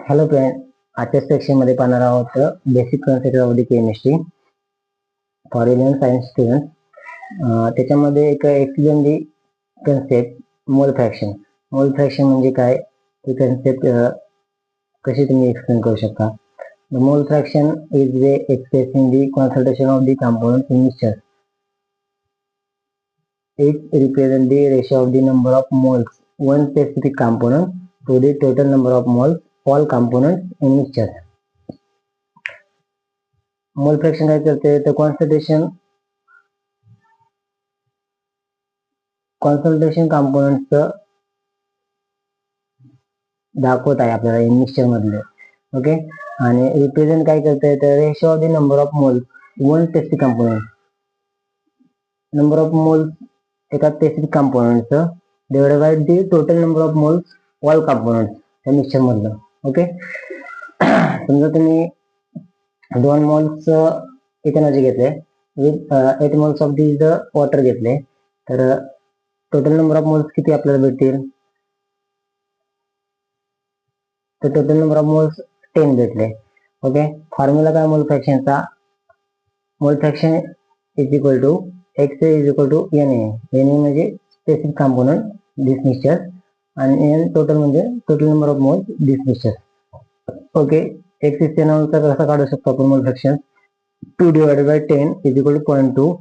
Hello friend, आजच्या सेक्शनमध्ये पाहणार आहोत basic concept of the chemistry for eleven science student. त्याच्यामध्ये एक एक्सप्लेन कन्सेप्ट मोल फ्रॅक्शन. मोल फ्रॅक्शन म्हणजे काय, ही कन्सेप्ट कशी तुम्ही एक्सप्लेन करू शकता. मोल fraction is way expressing the concentration of the component in mixture. It represents the ratio of the number of moles one specific component to the total number of moles all components in mixture. Mole fraction काय करते तर concentration components दाखवत आहे आपल्याला in mixture मधले. Okay, आणि represent काय करते तर ratio of the number of moles one specific component. Number of moles एका स्पेसिफिक कंपोनेंटचं divided by the total number of moles all components त्या मिक्सचर मधलं. ओके, समजा तुम्ही 2 मोल्स इथेनॉलचे घेतले with 8 moles of the water घेतले, तर टोटल नंबर ऑफ मोल्स किती आपल्याला भेटतील, तर टोटल नंबर ऑफ मोल्स 10 भेटले. ओके, फॉर्म्युला काय मोल फ्रॅक्शनचा, mole fraction is equal to X is equal to N A. N A म्हणजे स्पेसिफिक कंपोनेंट दिस मिक्सचर आणि एन टोटल म्हणजे total number of moles this mixture. Okay, X इथेनॉलचा कसा काढू शकतो आपण mole fraction, 2 divided by 10 is equal to 0.2.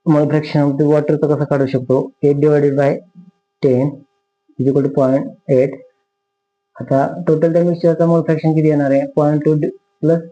Mole fraction of the वॉटरचा कसा काढू शकतो, 8 divided by 10 is equal to 0.8. आता टोटल त्या मिक्सचरचा मोल फ्रॅक्शन किती येणार आहे, 0.2 प्लस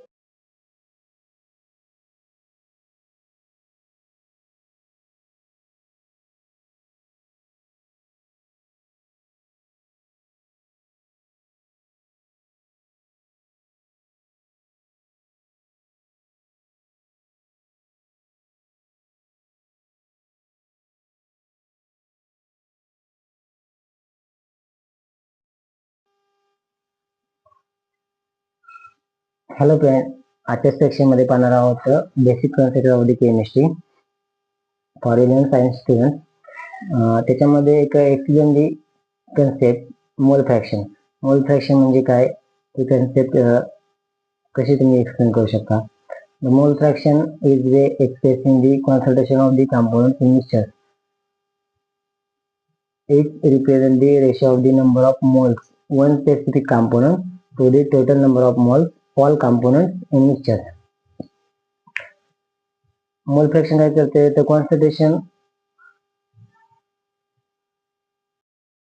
हॅलो फ्रेंड, आजच्या सेक्शनमध्ये पाहणार आहोत basic concept of the chemistry for eleven science student. त्याच्यामध्ये एक एक्सप्लेन दी कन्सेप्ट मोल फ्रॅक्शन. मोल फ्रॅक्शन म्हणजे काय, ही कन्सेप्ट कशी तुम्ही एक्सप्लेन करू शकता. मोल fraction is way expressing the concentration of the component in mixture. It represents the ratio of the number of moles one specific component to the total number of moles all components in mixture. Mole fraction काय करते तर concentration